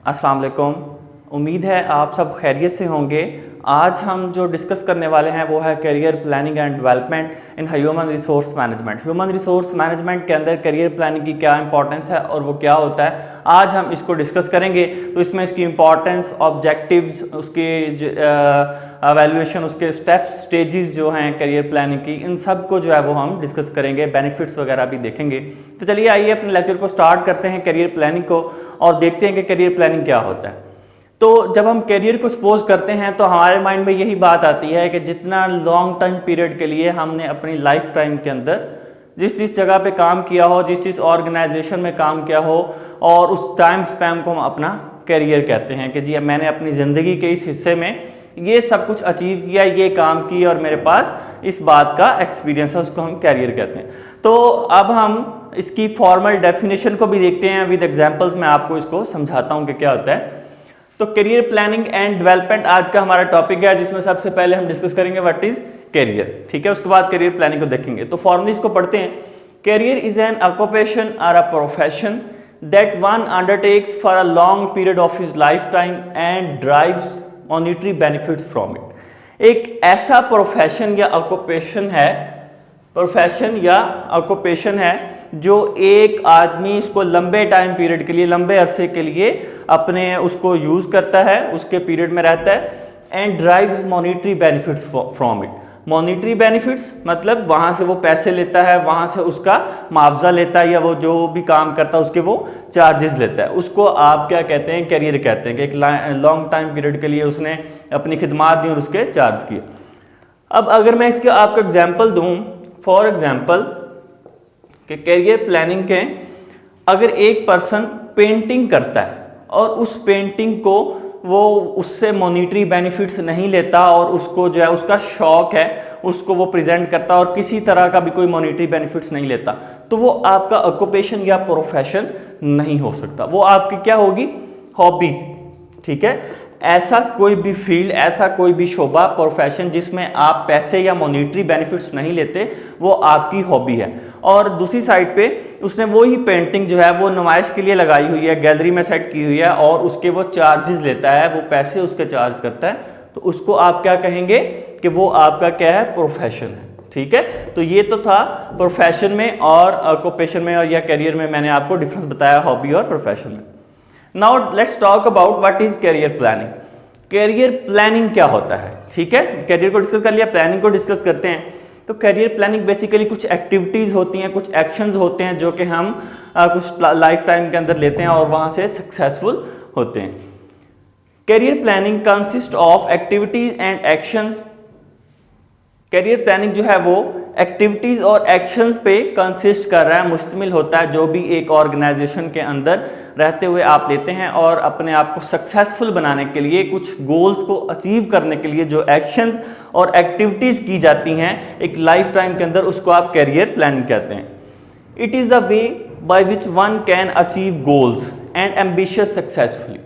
अस्सलाम वालेकुम। उम्मीद है आप सब खैरियत से होंगे। आज हम जो डिस्कस करने वाले हैं वो है career planning and development in human resource management. Human resource management के अंदर करियर प्लानिंग की क्या इंपॉर्टेंस है और वो क्या होता है, आज हम इसको डिस्कस करेंगे। तो इसमें इसकी इंपॉर्टेंस, ऑब्जेक्टिव्स, उसके एवेल्यूएशन, उसके स्टेप्स, स्टेजेस जो हैं करियर प्लानिंग की, इन सब को जो है वो हम डिस्कस करेंगे, बेनिफिट्स वगैरह भी देखेंगे। तो चलिए आइए अपने लेक्चर को स्टार्ट करते हैं करियर प्लानिंग को और देखते हैं कि करियर प्लानिंग क्या होता है। तो जब हम करियर को सपोज करते हैं तो हमारे माइंड में यही बात आती है कि जितना लॉन्ग टर्म पीरियड के लिए हमने अपनी लाइफ टाइम के अंदर जिस जगह पे काम किया हो, जिस ऑर्गेनाइजेशन में काम किया हो, और उस टाइम स्पैन को हम अपना करियर कहते हैं कि जी मैंने अपनी ज़िंदगी के इस हिस्से में ये सब कुछ अचीव किया, ये काम किया और मेरे पास इस बात का एक्सपीरियंस है, उसको हम करियर कहते हैं। तो अब हम इसकी फॉर्मल डेफिनेशन को भी देखते हैं विद एग्जांपल्स। मैं आपको इसको समझाता हूँ कि क्या होता है। तो करियर प्लानिंग एंड डेवलपमेंट आज का हमारा टॉपिक है, जिसमें सबसे पहले हम डिस्कस करेंगे व्हाट इज करियर। ठीक है, उसके बाद करियर प्लानिंग को देखेंगे। तो फॉर्मली इसको पढ़ते हैं। करियर इज एन ऑक्यूपेशन और a profession that one undertakes for a long period of his life time and drives monetary benefits from it. एक ऐसा प्रोफेशन या ऑक्यूपेशन है जो एक आदमी उसको लंबे टाइम पीरियड के लिए, लंबे अरसे के लिए अपने उसको यूज़ करता है, उसके पीरियड में रहता है। And drives monetary benefits from it. Monetary benefits मतलब वहाँ से वो पैसे लेता है, वहाँ से उसका मुआवजा लेता है, या वो जो भी काम करता है उसके वो चार्जेस लेता है। उसको आप क्या कहते हैं, करियर कहते हैं कि एक लॉन्ग टाइम पीरियड के लिए उसने अपनी खिदमात दी और उसके चार्ज किए। अब अगर मैं इसके आपको एग्जाम्पल दूँ, फॉर एग्जाम्पल कि करियर प्लानिंग के अगर एक पर्सन पेंटिंग करता है और उस पेंटिंग को वो उससे मॉनिटरी बेनिफिट्स नहीं लेता और उसको जो है उसका शौक है, उसको वो प्रेजेंट करता और किसी तरह का भी कोई मॉनिटरी बेनिफिट्स नहीं लेता, तो वो आपका ऑक्यूपेशन या प्रोफेशन नहीं हो सकता। वो आपकी क्या होगी, हॉबी। ठीक है, ऐसा कोई भी फील्ड, ऐसा कोई भी शोबा, प्रोफेशन जिसमें आप पैसे या मॉनिटरी बेनिफिट्स नहीं लेते, वो आपकी हॉबी है। और दूसरी साइड पे उसने वो ही पेंटिंग जो है वो नुमाइश के लिए लगाई हुई है, गैलरी में सेट की हुई है और उसके वो चार्जेस लेता है, वो पैसे उसके चार्ज करता है, तो उसको आप क्या कहेंगे कि वो आपका क्या है, प्रोफेशन है। ठीक है, तो ये तो था प्रोफेशन में और ऑक्यूपेशन में और या करियर में मैंने आपको डिफरेंस बताया हॉबी और प्रोफेशन में। Now let's talk about what is career planning. Career planning क्या होता है। ठीक है, करियर को डिस्कस कर लिया, प्लानिंग को डिस्कस करते हैं। तो करियर प्लानिंग बेसिकली कुछ एक्टिविटीज़ होती हैं, कुछ एक्शंस होते हैं जो कि हम कुछ लाइफ टाइम के अंदर लेते हैं और वहाँ से सक्सेसफुल होते हैं। Career planning consist of activities and action. Career planning जो है वो एक्टिविटीज़ और एक्शंस पे कंसिस्ट कर रहा है, मुश्तमिल होता है, जो भी एक ऑर्गेनाइजेशन के अंदर रहते हुए आप लेते हैं और अपने आप को सक्सेसफुल बनाने के लिए, कुछ गोल्स को अचीव करने के लिए जो एक्शंस और एक्टिविटीज़ की जाती हैं एक लाइफ टाइम के अंदर, उसको आप करियर प्लानिंग कहते हैं। It is the way by which one can achieve goals and ambitious successfully.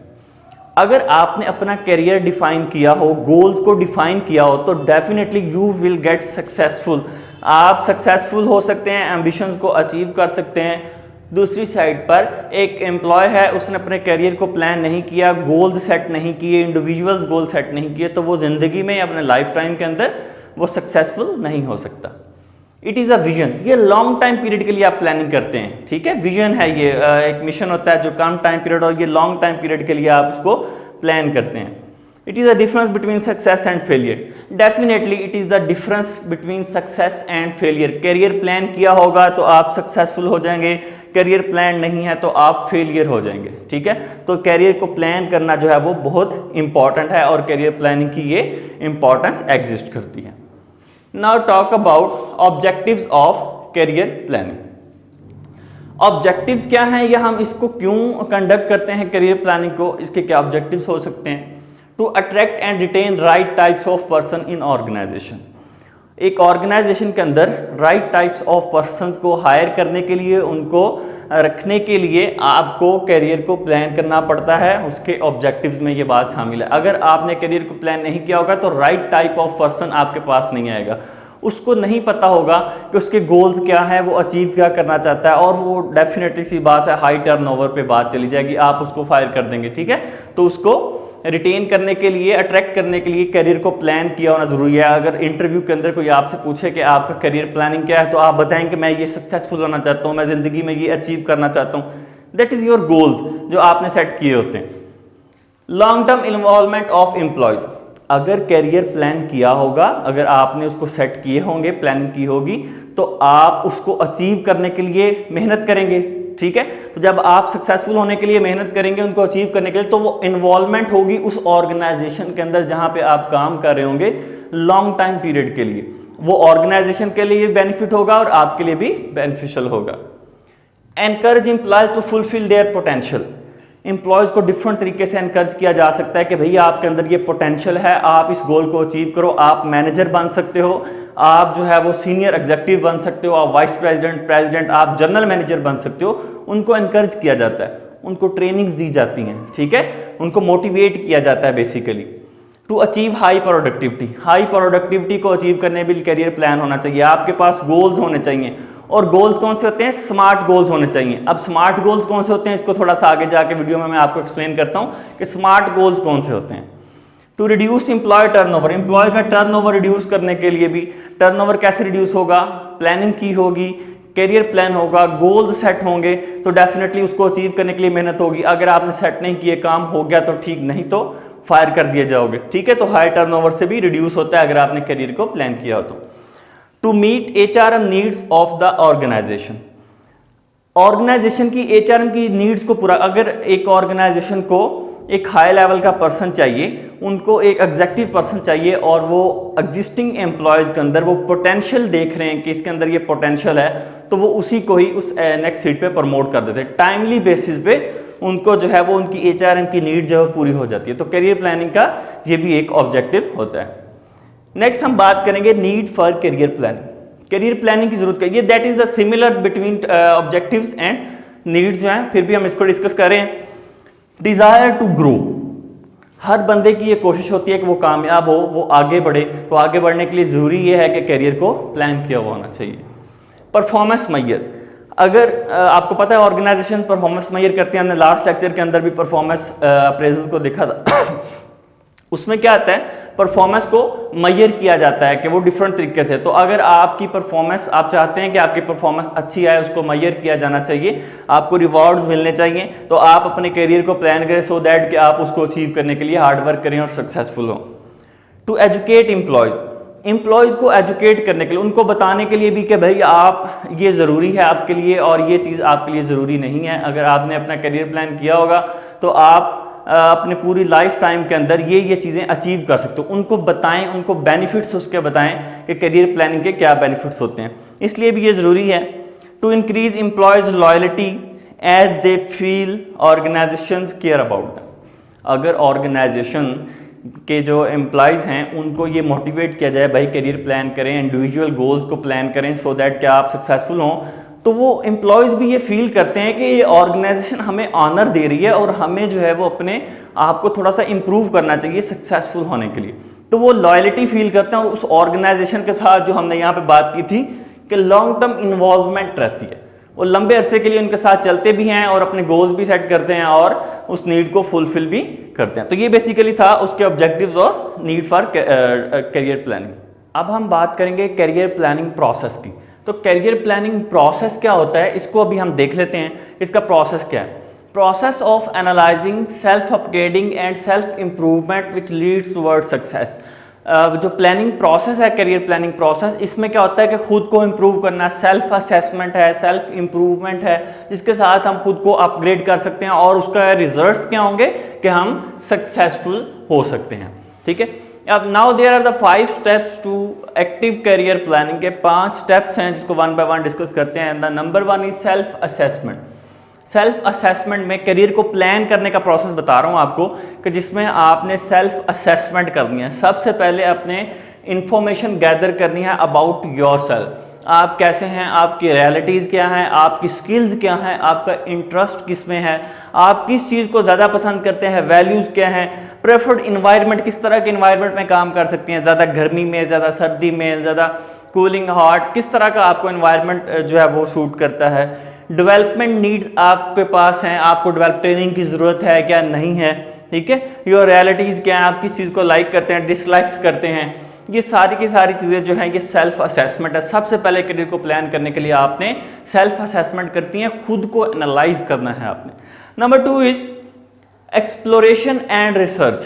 अगर आपने अपना करियर डिफाइन किया हो, गोल्स को डिफाइन किया हो, तो definitely you will get successful. आप सक्सेसफुल हो सकते हैं, एम्बिशंस को अचीव कर सकते हैं। दूसरी साइड पर एक एम्प्लॉय है, उसने अपने करियर को प्लान नहीं किया, गोल्स सेट नहीं किए, इंडिविजुअल्स गोल सेट नहीं किए, तो वो ज़िंदगी में अपने लाइफ टाइम के अंदर वो सक्सेसफुल नहीं हो सकता। इट इज़ अ विजन, ये लॉन्ग टाइम पीरियड के लिए आप प्लानिंग करते हैं। ठीक है, विजन है ये, एक मिशन होता है जो कम टाइम पीरियड और ये लॉन्ग टाइम पीरियड के लिए आप उसको प्लान करते हैं। It is the difference between success and failure. Definitely it is the difference between success and failure. Career plan किया होगा तो आप सक्सेसफुल हो जाएंगे, करियर प्लान नहीं है तो आप फेलियर हो जाएंगे। ठीक है, तो करियर को प्लान करना जो है वो बहुत इंपॉर्टेंट है और करियर प्लानिंग की ये इंपॉर्टेंस एग्जिस्ट करती है। Now talk about objectives of career planning. Objectives क्या हैं या हम इसको क्यों कंडक्ट करते हैं करियर प्लानिंग को, इसके क्या ऑब्जेक्टिव्स हो सकते हैं। To attract and retain right types of person in organisation. एक ऑर्गेनाइजेशन के अंदर राइट टाइप्स ऑफ पर्सन को हायर करने के लिए, उनको रखने के लिए आपको करियर को प्लान करना पड़ता है, उसके ऑब्जेक्टिव्स में ये बात शामिल है। अगर आपने करियर को प्लान नहीं किया होगा तो राइट टाइप ऑफ पर्सन आपके पास नहीं आएगा। उसको नहीं पता होगा कि उसके गोल्स क्या हैं, वो अचीव क्या करना चाहता है, और वो डेफिनेटली सी बात है हाई टर्नओवर पे बात चली जाएगी, आप उसको फायर कर देंगे। ठीक है, तो उसको रिटेन करने के लिए, अट्रैक्ट करने के लिए करियर को प्लान किया होना जरूरी है। अगर इंटरव्यू के अंदर कोई आपसे पूछे कि आपका करियर प्लानिंग क्या है, तो आप बताएं कि मैं ये सक्सेसफुल होना चाहता हूँ, मैं ज़िंदगी में ये अचीव करना चाहता हूँ। दैट इज़ योर गोल्स जो आपने सेट किए होते हैं। Long term involvement of employees, अगर करियर प्लान किया होगा, अगर आपने उसको सेट किए होंगे, प्लानिंग की होगी, तो आप उसको अचीव करने के लिए मेहनत करेंगे। ठीक है, तो जब आप सक्सेसफुल होने के लिए मेहनत करेंगे, उनको अचीव करने के लिए, तो वो इन्वॉल्वमेंट होगी उस ऑर्गेनाइजेशन के अंदर जहां पे आप काम कर रहे होंगे लॉन्ग टाइम पीरियड के लिए। वो ऑर्गेनाइजेशन के लिए बेनिफिट होगा और आपके लिए भी बेनिफिशियल होगा। Encourage employees to fulfil their potential, employees को डिफरेंट तरीके से एनकरेज किया जा सकता है कि भैया आपके अंदर ये पोटेंशियल है, आप इस गोल को अचीव करो, आप मैनेजर बन सकते हो, आप जो है वो सीनियर एग्जीक्यूटिव बन सकते हो, आप वाइस प्रेसिडेंट, प्रेसिडेंट, आप जनरल मैनेजर बन सकते हो। उनको एनकरेज किया जाता है, उनको ट्रेनिंग्स दी जाती हैं। ठीक है, उनको मोटिवेट किया जाता है basically to achieve high productivity. High productivity को अचीव करने के लिए करियर प्लान होना चाहिए, आपके पास गोल्स होने चाहिए। और गोल्स कौन से होते हैं? स्मार्ट गोल्स होने चाहिए। अब स्मार्ट गोल्स कौन से होते हैं, इसको थोड़ा सा आगे जाके वीडियो में मैं आपको एक्सप्लेन करता हूं कि स्मार्ट गोल्स कौन से होते हैं। To reduce employee turnover, employee का टर्नओवर रिड्यूस करने के लिए भी, टर्नओवर कैसे रिड्यूस होगा? प्लानिंग की होगी, करियर प्लान होगा, गोल्स सेट होंगे, तो डेफिनेटली उसको अचीव करने के लिए मेहनत होगी। अगर आपने सेट नहीं किए, काम हो गया तो ठीक, नहीं तो फायर कर दिए जाओगे। ठीक है, तो हाई टर्नओवर से भी रिड्यूस होता है अगर आपने करियर को प्लान किया हो तो। To meet HRM needs of the organisation, organisation की HRM की नीड्स को पूरा, अगर एक ऑर्गेनाइजेशन को एक हाई लेवल का पर्सन चाहिए, उनको एक एग्जीक्यूटिव पर्सन चाहिए, और वो एग्जिस्टिंग एम्प्लॉयज के अंदर वो पोटेंशियल देख रहे हैं कि इसके अंदर ये पोटेंशियल है, तो वो उसी को ही उस नेक्स्ट सीट पे प्रमोट कर देते हैं। टाइमली बेसिस पे उनको जो है वो उनकी HRM की नीड जो है पूरी हो जाती है। तो करियर प्लानिंग का ये भी एक ऑब्जेक्टिव होता है। नेक्स्ट हम बात करेंगे need for career planning. Career planning की जरूरत है, ये that is the similar between objectives and needs जो हैं, फिर भी हम इसको डिस्कस कर रहे हैं। डिजायर टू ग्रो, हर बंदे की ये कोशिश होती है कि वो कामयाब हो, वो आगे बढ़े। तो आगे बढ़ने के लिए जरूरी ये है कि करियर को प्लान किया हुआ होना चाहिए। परफॉर्मेंस मेजर, अगर आपको पता है ऑर्गेनाइजेशन परफॉर्मेंस मेजर करते हैं, हमने लास्ट लेक्चर के अंदर भी परफॉर्मेंस अप्रेजल को देखा था उसमें क्या आता है, परफॉर्मेंस को मेजर किया जाता है कि वो डिफरेंट तरीके से। तो अगर आपकी परफॉर्मेंस, आप चाहते हैं कि आपकी परफॉर्मेंस अच्छी आए, उसको मेजर किया जाना चाहिए, आपको रिवॉर्ड्स मिलने चाहिए, तो आप अपने करियर को प्लान करें सो दैट कि आप उसको अचीव करने के लिए हार्ड वर्क करें और सक्सेसफुल हो। टू एजुकेट एम्प्लॉयज, एम्प्लॉयज़ को एजुकेट करने के लिए, उनको बताने के लिए भी कि भाई आप, ये ज़रूरी है आपके लिए और ये चीज़ आपके लिए ज़रूरी नहीं है। अगर आपने अपना करियर प्लान किया होगा तो आप अपने पूरी लाइफ टाइम के अंदर ये चीज़ें अचीव कर सकते हो। उनको बताएं, उनको बेनिफिट्स उसके बताएं कि करियर प्लानिंग के क्या बेनिफिट्स होते हैं, इसलिए भी ये ज़रूरी है। To increase employees loyalty as they feel organisations care about them, अगर ऑर्गेनाइजेशन के जो एम्प्लॉयज़ हैं उनको ये मोटिवेट किया जाए, भाई करियर प्लान करें, इंडिविजुअल गोल्स को प्लान करें सो दैट क्या आप सक्सेसफुल हों, तो वो एम्प्लॉयज़ भी ये फील करते हैं कि ये ऑर्गेनाइजेशन हमें ऑनर दे रही है और हमें जो है वो अपने आप को थोड़ा सा इम्प्रूव करना चाहिए सक्सेसफुल होने के लिए। तो वो लॉयल्टी फील करते हैं और उस ऑर्गेनाइजेशन के साथ, जो हमने यहाँ पे बात की थी कि लॉन्ग टर्म इन्वॉल्वमेंट रहती है, वो लंबे अरसे के लिए उनके साथ चलते भी हैं और अपने गोल्स भी सेट करते हैं और उस नीड को फुलफिल भी करते हैं। तो ये बेसिकली था उसके ऑब्जेक्टिव्स और नीड फॉर करियर प्लानिंग। अब हम बात करेंगे करियर प्लानिंग प्रोसेस की। तो करियर प्लानिंग प्रोसेस क्या होता है, इसको अभी हम देख लेते हैं। इसका प्रोसेस क्या है? Process of analysing, self upgrading and self improvement which leads toward success. जो प्लानिंग प्रोसेस है, करियर प्लानिंग प्रोसेस, इसमें क्या होता है कि खुद को इम्प्रूव करना, सेल्फ असेसमेंट है, सेल्फ इम्प्रूवमेंट है, जिसके साथ हम खुद को अपग्रेड कर सकते हैं और उसका रिजल्ट्स क्या होंगे कि हम सक्सेसफुल हो सकते हैं। ठीक है, अब now there are the 5 steps to active career planning के 5 स्टेप्स हैं जिसको वन बाय वन डिस्कस करते हैं। The number 1 is self assessment. Self assessment में करियर को प्लान करने का प्रोसेस बता रहा हूँ आपको कि जिसमें आपने सेल्फ असेसमेंट करनी है। सबसे पहले अपने इंफॉर्मेशन गैदर करनी है अबाउट योर सेल्फ, आप कैसे हैं, आपकी रियलिटीज़ क्या हैं, आपकी स्किल्स क्या हैं, आपका इंटरेस्ट किस में है, आप किस चीज़ को ज़्यादा पसंद करते हैं, वैल्यूज़ क्या हैं, प्रेफर्ड इन्वायरमेंट, किस तरह के इन्वायरमेंट में काम कर सकते हैं, ज़्यादा गर्मी में, ज़्यादा सर्दी में, ज़्यादा कूलिंग, हॉट, किस तरह का आपको एनवायरनमेंट जो है वो सूट करता है। डेवलपमेंट नीड्स आपके पास हैं, आपको डेवलप ट्रेनिंग की ज़रूरत है क्या नहीं है, ठीक है। योर रियलिटीज़ क्या हैं, आप किस चीज़ को लाइक करते हैं, डिसलाइक्स करते हैं, ये सारी की सारी चीज़ें जो हैं ये सेल्फ असेसमेंट है। सबसे पहले करियर को प्लान करने के लिए आपने सेल्फ असेसमेंट करती हैं, खुद को एनालाइज करना है आपने। Number 2 is exploration and research.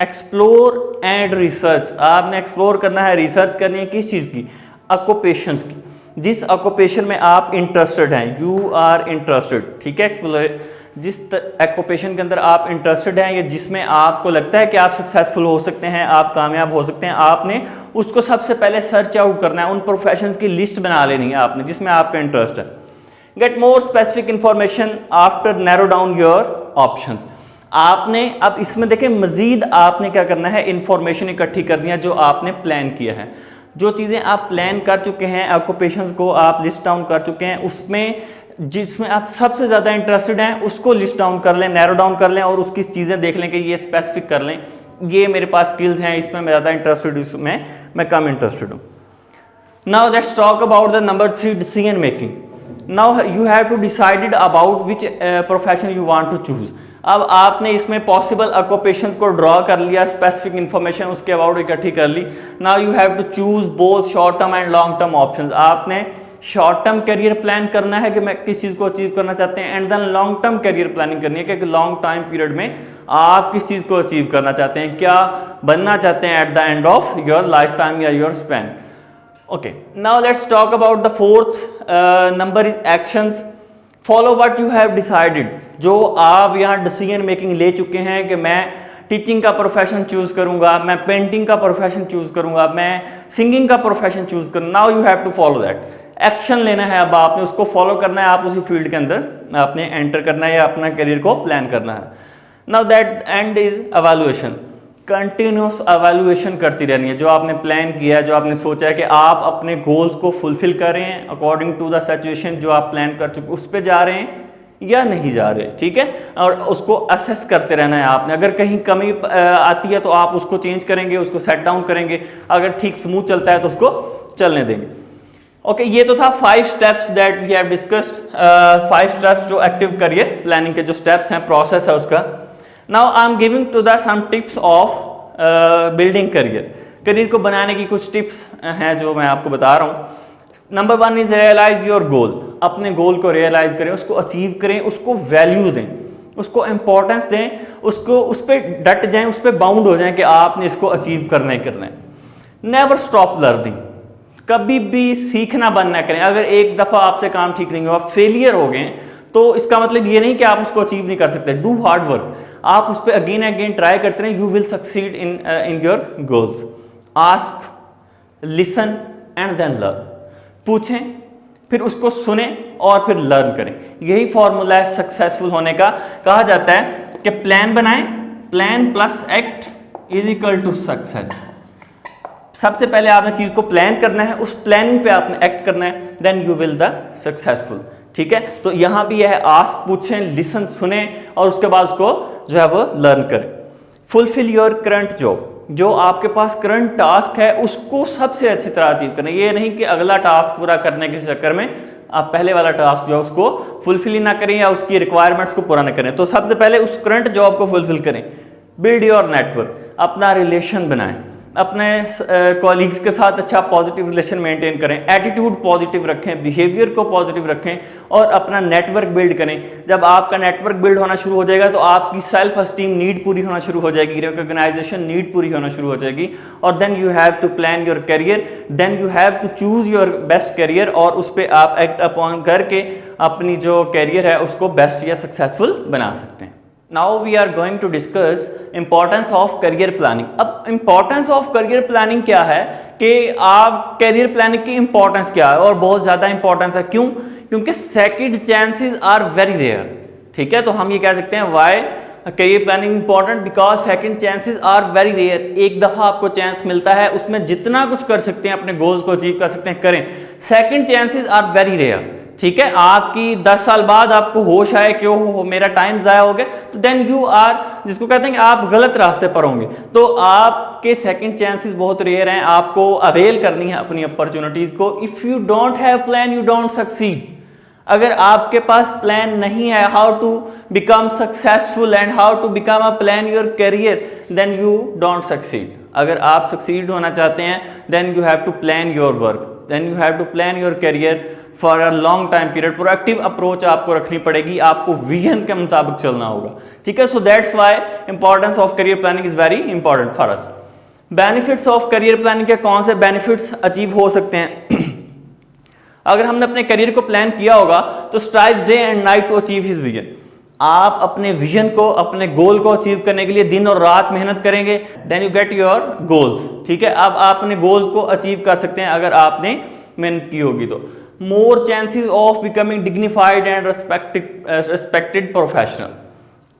Explore and research, आपने एक्सप्लोर करना है, रिसर्च करनी है किस चीज़ की, ऑक्यूपेशंस की, जिस ऑक्यूपेशन में आप इंटरेस्टेड हैं, यू आर इंटरेस्टेड, ठीक है। एक्सप्लोर, जिस ऑक्यूपेशन के अंदर आप इंटरेस्टेड हैं या जिसमें आपको लगता है कि आप सक्सेसफुल हो सकते हैं, आप कामयाब हो सकते हैं, आपने उसको सबसे पहले सर्च आउट करना है, उन प्रोफेशंस की लिस्ट बना लेनी है आपने जिसमें आपका इंटरेस्ट है। Get more specific information after narrow down your option. आपने अब इसमें देखें मजीद आपने क्या करना है, इंफॉर्मेशन इकट्ठी करनी है जो आपने प्लान किया है, जो चीज़ें आप प्लान कर चुके हैं, ऑक्यूपेशंस को आप लिस्ट डाउन कर चुके हैं, उसमें जिसमें आप सबसे ज़्यादा इंटरेस्टेड हैं उसको लिस्ट डाउन कर लें, नैरो डाउन कर लें और उसकी चीज़ें देख लें कि ये स्पेसिफिक कर लें, ये मेरे पास स्किल्स हैं, इसमें मैं ज़्यादा इंटरेस्टेड, इसमें मैं कम इंटरेस्टेड हूँ। Now let's talk about the number 3, decision making. Now you have to decided about which profession you want to choose. अब आपने इसमें पॉसिबल ऑक्यूपेशंस को ड्रॉ कर लिया, स्पेसिफिक इंफॉर्मेशन उसके अबाउट इकट्ठी कर ली। Now you have to choose both short term and long term options. आपने शॉर्ट टर्म करियर प्लान करना है कि मैं किस चीज़ को अचीव करना चाहते हैं, and then long term career planning करनी है कि लॉन्ग टाइम पीरियड में आप किस चीज़ को अचीव करना चाहते हैं, क्या बनना चाहते हैं at the end of your life time या your span. Okay, now let's talk about the fourth number is actions. Follow what you have decided. जो आप यहाँ डिसीजन मेकिंग ले चुके हैं कि मैं टीचिंग का प्रोफेशन चूज करूंगा, मैं पेंटिंग का प्रोफेशन चूज करूंगा, मैं सिंगिंग का प्रोफेशन चूज करूँ, now you have to follow that. Action लेना है, अब आपने उसको फॉलो करना है, आप उसी फील्ड के अंदर आपने एंटर करना है या अपना करियर को प्लान करना है। Now that and is evaluation. Continuous evaluation करती रहनी है, जो आपने प्लान किया है, जो आपने सोचा है कि आप अपने गोल्स को फुलफिल कर रहे हैं अकॉर्डिंग टू द सिचुएशन जो आप प्लान कर चुके उस पर जा रहे हैं या नहीं जा रहे, ठीक है। और उसको असेस करते रहना है आपने। अगर कहीं कमी आती है तो आप उसको चेंज करेंगे, उसको सेट डाउन करेंगे, अगर ठीक स्मूथ चलता है तो उसको चलने देंगे। ओके, ये तो था 5 steps that we have discussed. 5 steps जो एक्टिव करियर प्लानिंग के जो स्टेप्स हैं, प्रोसेस है उसका। Now I am giving to the some tips of building career. Career को बनाने की कुछ टिप्स हैं जो मैं आपको बता रहा हूँ। Number 1 is realise your goal. अपने गोल को रियलाइज करें, उसको अचीव करें, उसको वैल्यू दें, उसको इंपॉर्टेंस दें, उसको उस पर डट जाएं, उस पर बाउंड हो जाएं कि आपने इसको अचीव करना ही करना है। Never stop learning. कभी भी सीखना बंद ना करें। अगर एक दफ़ा आपसे काम ठीक नहीं हुआ, फेलियर हो गए, तो इसका मतलब ये नहीं कि आप उसको अचीव नहीं कर सकते। डू हार्ड वर्क, आप उस पर अगेन अगेन ट्राई करते रहें, you will succeed in your goals. Ask, listen and then learn. पूछें, फिर उसको सुने और फिर लर्न करें। यही फॉर्मूला है सक्सेसफुल होने का। कहा जाता है कि प्लान बनाएं, plan plus act is equal to success. सबसे पहले आपने चीज को प्लान करना है, उस प्लानिंग पे आपने एक्ट करना है, then you will the successful, ठीक है। तो यहां भी यह आस्क, पूछें, लिसन, सुने और उसके बाद उसको जो है वो लर्न करें। Fulfil your current job. जो आपके पास करंट टास्क है उसको सबसे अच्छी तरह अचीव करना। ये नहीं कि अगला टास्क पूरा करने के चक्कर में आप पहले वाला टास्क जो है उसको फुलफिल ही ना करें या उसकी रिक्वायरमेंट्स को पूरा ना करें। तो सबसे पहले उस करंट जॉब को फुलफिल करें। Build your network. अपना रिलेशन बनाएं, अपने कॉलीग्स के साथ अच्छा पॉजिटिव रिलेशन मेंटेन करें, एटीट्यूड पॉजिटिव रखें, बिहेवियर को पॉजिटिव रखें और अपना नेटवर्क बिल्ड करें। जब आपका नेटवर्क बिल्ड होना शुरू हो जाएगा तो आपकी सेल्फ एस्टीम नीड पूरी होना शुरू हो जाएगी, रिकॉग्नाइजेशन नीड पूरी होना शुरू हो जाएगी। और then you have to plan your career, then you have to choose your best career और उस पर आप एक्ट अपॉन करके अपनी जो करियर है उसको बेस्ट या सक्सेसफुल बना सकते हैं। Now we are going to discuss importance of career planning. अब इंपॉर्टेंस ऑफ करियर प्लानिंग क्या है कि आप करियर प्लानिंग की इंपॉर्टेंस क्या है, और बहुत ज़्यादा इंपॉर्टेंस है। क्यों? क्योंकि second chances are very rare, ठीक है। तो हम ये कह सकते हैं why career planning important, because second chances are very rare. एक दफ़ा आपको चांस मिलता है, उसमें जितना कुछ कर सकते हैं अपने गोल्स को अचीव कर सकते हैं, करें। Second chances are very rare, ठीक है, आपकी 10 साल बाद आपको होश आए कि ओहो मेरा टाइम ज़ाया हो गया, तो देन यू आर, जिसको कहते हैं कि आप गलत रास्ते पर होंगे। तो आपके सेकंड चांसेस बहुत रेयर हैं, आपको अवेल करनी है अपनी अपॉर्चुनिटीज़ को। If you don't have plan you don't succeed. अगर आपके पास प्लान नहीं है how to become successful and how to become a plan your career, then you don't succeed. अगर आप सक्सीड होना चाहते हैं then you have to plan your work, then you have to plan your career for a long time period. Proactive approach आपको रखनी पड़ेगी, आपको vision के मुताबिक चलना होगा, ठीक है। So that's why importance of career planning is very important for us. Benefits of career planning के कौन से बेनिफिट्स अचीव हो सकते हैं? अगर हमने अपने करियर को प्लान किया होगा तो strive day and night to achieve his vision. आप अपने विजन को, अपने गोल को अचीव करने के लिए दिन और रात मेहनत करेंगे, then you get your goals, ठीक है। अब आप अपने गोल्स को अचीव कर सकते हैं अगर आपने मेहनत की होगी तो। More chances of becoming dignified and respected professional.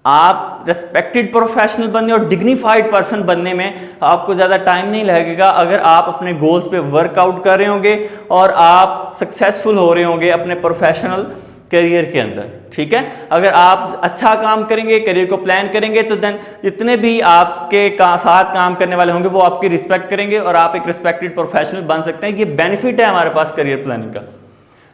आप रेस्पेक्टेड प्रोफेशनल बनने और डिग्निफाइड पर्सन बनने में आपको ज़्यादा टाइम नहीं लगेगा अगर आप अपने गोल्स पे वर्कआउट कर रहे होंगे और आप सक्सेसफुल हो रहे होंगे अपने प्रोफेशनल करियर के अंदर, ठीक है। अगर आप अच्छा काम करेंगे, करियर को प्लान करेंगे, तो देन जितने भी आपके साथ काम करने वाले होंगे वो आपकी रिस्पेक्ट करेंगे और आप एक रिस्पेक्टेड प्रोफेशनल बन सकते हैं। ये बेनिफिट है हमारे पास करियर प्लानिंग का।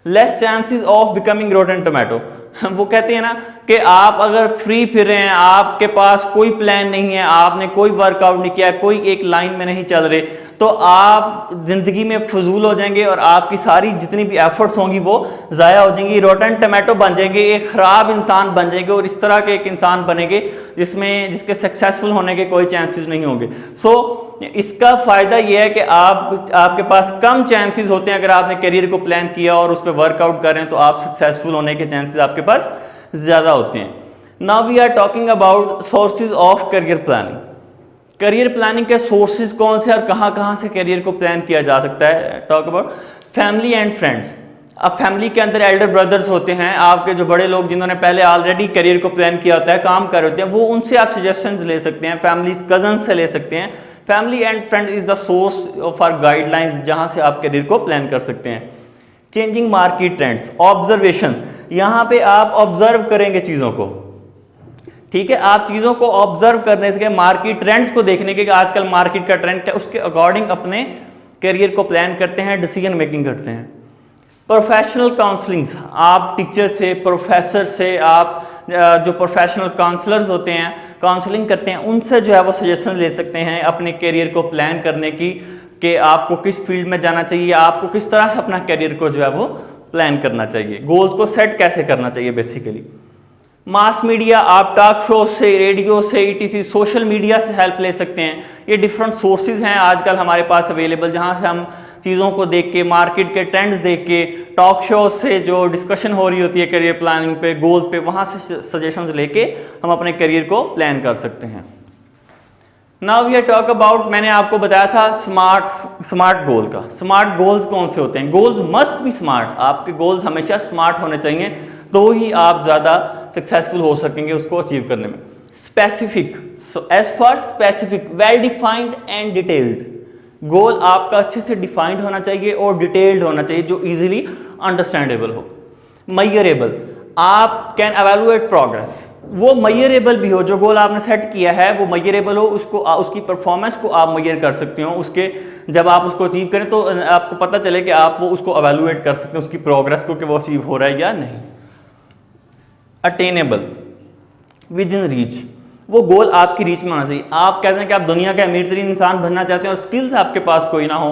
Less chances of becoming rotten tomato. वो कहते हैं ना कि आप अगर फ्री फिर रहे हैं, आपके पास कोई प्लान नहीं है, आपने कोई वर्कआउट नहीं किया, कोई एक लाइन में नहीं चल रहे, तो आप जिंदगी में फजूल हो जाएंगे और आपकी सारी जितनी भी एफर्ट्स होंगी वो ज़ाया हो जाएंगी, रोटन टमाटो बन जाएंगे, एक ख़राब इंसान बन जाएंगे और इस तरह के एक इंसान बनेंगे जिसके सक्सेसफुल होने के कोई चांसेस नहीं होंगे। सो इसका फ़ायदा ये है कि आपके पास कम चांसेस होते हैं अगर आपने करियर को प्लान किया और उस पर वर्कआउट कर रहे हैं तो आप सक्सेसफुल होने के चांसेस आपके पास ज़्यादा होते हैं। Now we are talking about sources of career planning. Career planning के सोर्सेज कौन से और कहाँ से करियर को प्लान किया जा सकता है? Talk about family and friends. अब फैमिली के अंदर एल्डर ब्रदर्स होते हैं, आपके जो बड़े लोग जिन्होंने पहले ऑलरेडी करियर को प्लान किया होता है, काम कर रहे होते हैं, वो उनसे आप सजेशंस ले सकते हैं, फैमिली कजन्स से ले सकते हैं। Family and friend is the source of our guidelines जहाँ से आप करियर को प्लान कर सकते हैं। चेंजिंग मार्केट ट्रेंड्स, ऑब्जर्वेशन, यहाँ पे आप ऑब्जर्व करेंगे चीज़ों को, ठीक है। आप चीज़ों को ऑब्जर्व करने से, मार्केट ट्रेंड्स को देखने के आजकल मार्केट का ट्रेंड क्या, उसके अकॉर्डिंग अपने करियर को प्लान करते हैं, डिसीजन मेकिंग करते हैं। प्रोफेशनल काउंसलिंग्स, आप टीचर से, प्रोफेसर से, आप जो प्रोफेशनल काउंसलर्स होते हैं, काउंसलिंग करते हैं, उनसे जो है वो सजेशन ले सकते हैं अपने करियर को प्लान करने की कि आपको किस फील्ड में जाना चाहिए, आपको किस तरह से अपना करियर को जो है वो प्लान करना चाहिए, गोल्स को सेट कैसे करना चाहिए बेसिकली। मास मीडिया, आप टॉक शो से, रेडियो से, ETC, सोशल मीडिया से हेल्प ले सकते हैं। ये डिफरेंट सोर्सेज हैं आजकल हमारे पास अवेलेबल, जहाँ से हम चीज़ों को देख के, मार्केट के ट्रेंड्स देख के, टॉक शो से जो डिस्कशन हो रही होती है करियर प्लानिंग पे, गोल्स पे, वहाँ से सजेशंस लेके हम अपने करियर को प्लान कर सकते हैं। Now we are talk about, मैंने आपको बताया था स्मार्ट गोल का। स्मार्ट गोल्स कौन से होते हैं? गोल्स मस्ट बी स्मार्ट, आपके गोल्स हमेशा स्मार्ट होने चाहिए, तो ही आप ज़्यादा सक्सेसफुल हो सकेंगे उसको अचीव करने में। Specific, so as for specific, well defined and detailed. Goal आपका अच्छे से डिफाइंड होना चाहिए और डिटेल्ड होना चाहिए, जो इजीली अंडरस्टैंडेबल हो। मयरेबल, आप कैन एवेलुएट प्रोग्रेस, वो मयरेबल भी हो, जो गोल आपने सेट किया है वो मयरेबल हो, उसको उसकी परफॉर्मेंस को आप मयर कर सकते हो, उसके जब आप उसको अचीव करें तो आपको पता चले कि आप वो उसको एवेलुएट कर सकते हैं उसकी प्रोग्रेस को कि वो अचीव हो रहा है या नहीं। अटेनेबल, विद इन रीच, वो गोल आपकी रीच में होना चाहिए। आप कहते हैं कि आप दुनिया के अमीर तरीन इंसान बनना चाहते हैं और स्किल्स आपके पास कोई ना हो,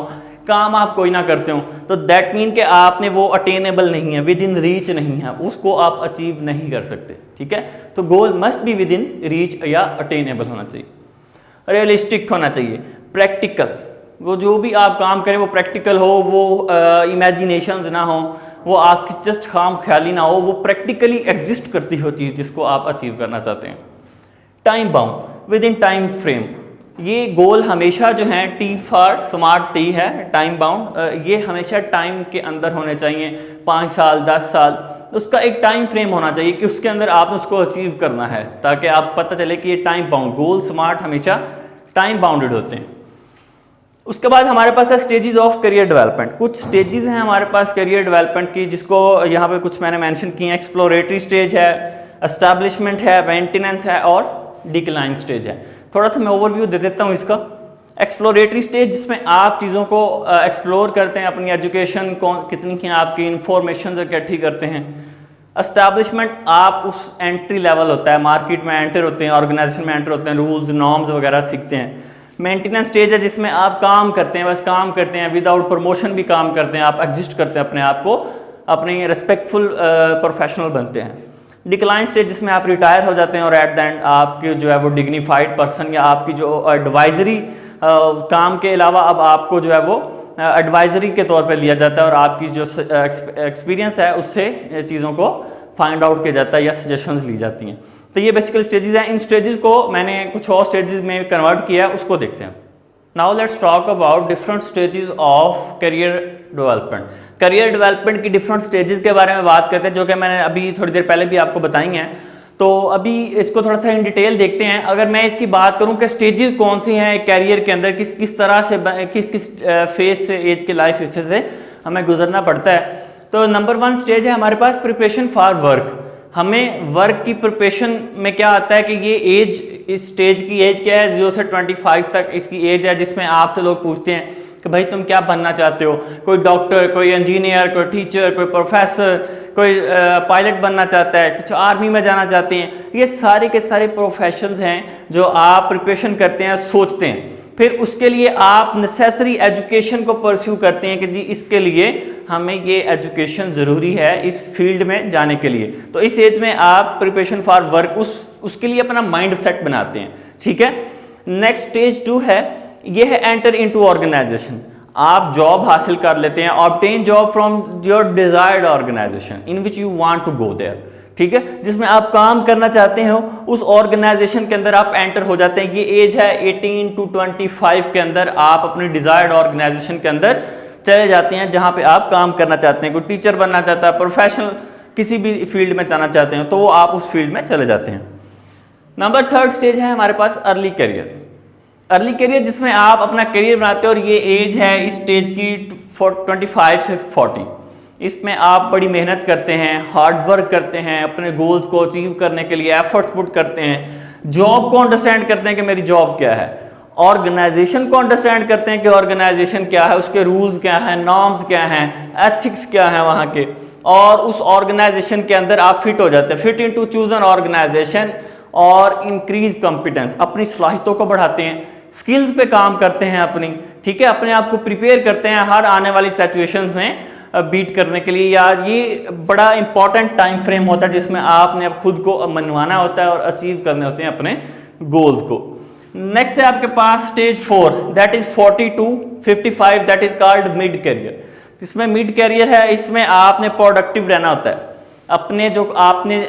काम आप कोई ना करते हो, तो दैट मीन कि आपने वो अटेनेबल नहीं है, विद इन रीच नहीं है, उसको आप अचीव नहीं कर सकते, ठीक है। तो goal must be within reach या अटेनेबल होना चाहिए। रियलिस्टिक होना चाहिए। प्रैक्टिकल, वो जो भी आप काम करें वो प्रैक्टिकल हो, वो इमेजिनेशंस ना हो, वो आपकी जस्ट खाम ख्याली ना हो, वो प्रैक्टिकली एग्जिस्ट करती हो चीज़ जिसको आप अचीव करना चाहते हैं। Time bound, with in time frame, ये गोल हमेशा जो है, T फॉर स्मार्ट T है, टाइम बाउंड, ये हमेशा टाइम के अंदर होने चाहिए, 5 साल 10 साल, उसका एक टाइम फ्रेम होना चाहिए कि उसके अंदर आपने उसको अचीव करना है, ताकि आप पता चले कि ये टाइम बाउंड, गोल स्मार्ट हमेशा टाइम बाउंडेड होते हैं। उसके बाद हमारे पास है स्टेजेस ऑफ करियर डेवलपमेंट। कुछ स्टेजेस हैं हमारे पास करियर डेवलपमेंट की, जिसको यहाँ पे कुछ मैंने मेंशन किए हैं। एक्सप्लोरेटरी स्टेज है, एस्टैब्लिशमेंट है, मेंटेनेंस है और डिक्लाइन स्टेज है। थोड़ा सा मैं ओवरव्यू दे देता हूँ इसका। एक्सप्लोरेटरी स्टेज जिसमें आप चीज़ों को एक्सप्लोर करते हैं, अपनी एजुकेशन कितनी की आपकी इंफॉर्मेशन इकट्ठी करते हैं। एस्टैब्लिशमेंट आप उस एंट्री लेवल होता है, मार्केट में एंटर होते हैं, ऑर्गेनाइजेशन में एंटर होते हैं, रूल्स नॉर्म्स वगैरह सीखते हैं। मेंटेनेंस स्टेज है जिसमें आप काम करते हैं, बस काम करते हैं, विदाउट प्रमोशन भी काम करते हैं, आप एग्जिस्ट करते हैं अपने आप को, अपनी रिस्पेक्टफुल प्रोफेशनल बनते हैं। डिक्लाइन स्टेज जिसमें आप रिटायर हो जाते हैं और एट द एंड आपके जो है वो डिग्निफाइड पर्सन या आपकी जो एडवाइजरी काम के अलावा अब आपको जो है वो एडवाइजरी के तौर पे लिया जाता है और आपकी जो एक्सपीरियंस है उससे चीज़ों को फाइंड आउट किया जाता है या सजेशंस ली जाती हैं। तो ये बेसिकल स्टेजेस हैं। इन स्टेजेस को मैंने कुछ और स्टेजेस में कन्वर्ट किया है, उसको देखते हैं। Now let's talk about different stages of career development. Career development की डिफरेंट स्टेजेस के बारे में बात करते हैं, जो कि मैंने अभी थोड़ी देर पहले भी आपको बताई हैं। तो अभी इसको थोड़ा सा इन डिटेल देखते हैं। अगर मैं इसकी बात करूं कि स्टेजेस कौन सी हैं कैरियर के अंदर, किस तरह से किस फेज से, एज के लाइफ फेज से हमें गुजरना पड़ता है। तो नंबर 1 स्टेज है हमारे पास प्रिपरेशन फॉर वर्क। हमें वर्क की प्रिपरेशन में क्या आता है कि ये एज, इस स्टेज की एज क्या है, 0 से 25 तक इसकी एज है, जिसमें आपसे लोग पूछते हैं कि भाई तुम क्या बनना चाहते हो। कोई डॉक्टर, कोई इंजीनियर, कोई टीचर, कोई प्रोफेसर, कोई पायलट बनना चाहता है, कुछ आर्मी में जाना चाहते हैं। ये सारे के सारे प्रोफेशंस हैं जो आप प्रिपरेशन करते हैं, सोचते हैं। फिर उसके लिए आप नेसेसरी एजुकेशन को परस्यू करते हैं कि जी इसके लिए हमें ये एजुकेशन ज़रूरी है इस फील्ड में जाने के लिए। तो इस एज में आप प्रिपरेशन फॉर वर्क उसके लिए अपना माइंड सेट बनाते हैं। ठीक है। नेक्स्ट स्टेज 2 है, ये है एंटर इनटू ऑर्गेनाइजेशन। आप जॉब हासिल कर लेते हैं, obtain job from your desired organisation in which you want to go there. ठीक है, जिसमें आप काम करना चाहते हो उस ऑर्गेनाइजेशन के अंदर आप एंटर हो जाते हैं। ये एज है 18 to 25 के अंदर आप अपनी डिजायर्ड ऑर्गेनाइजेशन के अंदर चले जाते हैं जहां पे आप काम करना चाहते हैं। कोई टीचर बनना चाहता है, प्रोफेशनल किसी भी फील्ड में जाना चाहते हैं, तो वो आप उस फील्ड में चले जाते हैं। नंबर 3 स्टेज है हमारे पास अर्ली करियर। अर्ली करियर जिसमें आप अपना करियर बनाते हैं और ये एज है इस स्टेज की 25 से 40। इसमें आप बड़ी मेहनत करते हैं, हार्ड वर्क करते हैं, अपने गोल्स को अचीव करने के लिए एफर्ट्स पुट करते हैं, जॉब को अंडरस्टैंड करते हैं कि मेरी जॉब क्या है, ऑर्गेनाइजेशन को अंडरस्टैंड करते हैं कि ऑर्गेनाइजेशन क्या है, उसके रूल्स क्या हैं, नॉर्म्स क्या हैं, एथिक्स क्या है वहाँ के, और उस ऑर्गेनाइजेशन के अंदर आप फिट हो जाते हैं। Fit in to choose an organisation और इंक्रीज कॉम्पिटेंस, अपनी सलाहियतों को बढ़ाते हैं, स्किल्स पे काम करते हैं अपनी। ठीक है, अपने आप को प्रिपेयर करते हैं हर आने वाली सिचुएशंस में बीट करने के लिए। या ये बड़ा इंपॉर्टेंट टाइम फ्रेम होता है जिसमें आपने अब खुद को मनवाना होता है और अचीव करने होते हैं अपने गोल्स को। नेक्स्ट है आपके पास stage 4, that is 40 to 55, that is called mid career. जिसमें मिड करियर है, इसमें आपने प्रोडक्टिव रहना होता है। अपने जो आपने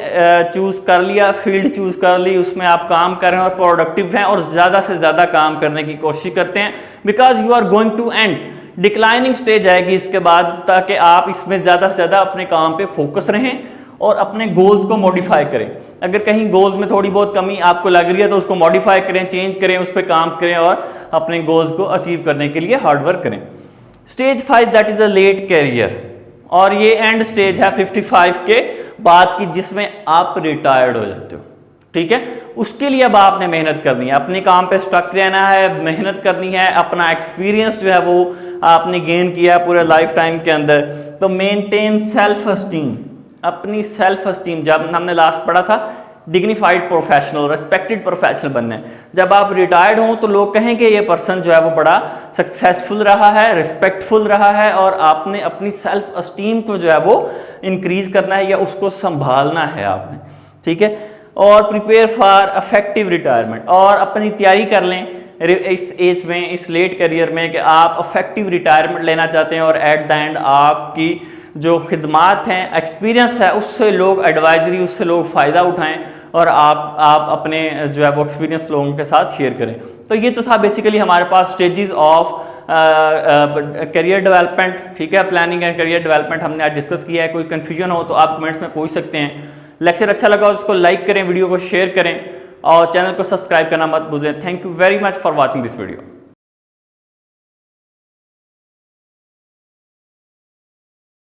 चूज कर लिया, फील्ड चूज कर ली, उसमें आप काम कर रहे हैं और प्रोडक्टिव हैं और ज़्यादा से ज़्यादा काम करने की कोशिश करते हैं, because you are going to end. Declining stage आएगी इसके बाद, ताकि आप इसमें ज़्यादा से ज़्यादा अपने काम पे फोकस रहें और अपने गोल्स को मॉडिफाई करें। अगर कहीं गोल्स में थोड़ी बहुत कमी आपको लग रही है तो उसको मॉडिफाई करें, चेंज करें, उस पर काम करें और अपने गोल्स को अचीव करने के लिए हार्ड वर्क करें। Stage 5 that is the late career, और ये एंड स्टेज है 55 के बाद की, जिसमें आप रिटायर्ड हो जाते हो। ठीक है, उसके लिए अब आपने मेहनत करनी है, अपने काम पे स्टक रहना है, मेहनत करनी है, अपना एक्सपीरियंस जो है वो आपने गेन किया है पूरे लाइफ टाइम के अंदर। तो मेंटेन सेल्फ एस्टीम, अपनी सेल्फ एस्टीम, जब हमने लास्ट पढ़ा था डिग्निफाइड प्रोफेशनल, रेस्पेक्टेड प्रोफेशनल बनना है। जब आप रिटायर्ड हों तो लोग कहेंगे ये पर्सन जो है वो बड़ा सक्सेसफुल रहा है, रिस्पेक्टफुल रहा है, और आपने अपनी सेल्फ एस्टीम को जो है वो इंक्रीज करना है या उसको संभालना है आपने। ठीक है, और प्रिपेयर फॉर इफेक्टिव रिटायरमेंट, और अपनी तैयारी कर लें इस एज में, इस लेट करियर में, कि आप इफेक्टिव रिटायरमेंट लेना चाहते हैं और एट द एंड आपकी जो खिदमात हैं, एक्सपीरियंस है, उससे लोग एडवाइजरी, उससे लोग फ़ायदा उठाएं और आप अपने जो है वो एक्सपीरियंस लोगों के साथ शेयर करें। तो ये तो था बेसिकली हमारे पास स्टेजेस ऑफ करियर डेवलपमेंट। ठीक है, प्लानिंग एंड करियर डेवलपमेंट हमने आज डिस्कस किया है। कोई कन्फ्यूजन हो तो आप कमेंट्स में पूछ सकते हैं। लेक्चर अच्छा लगा उसको लाइक करें, वीडियो को शेयर करें और चैनल को सब्सक्राइब करना मत भूलें। Thank you very much for watching this video.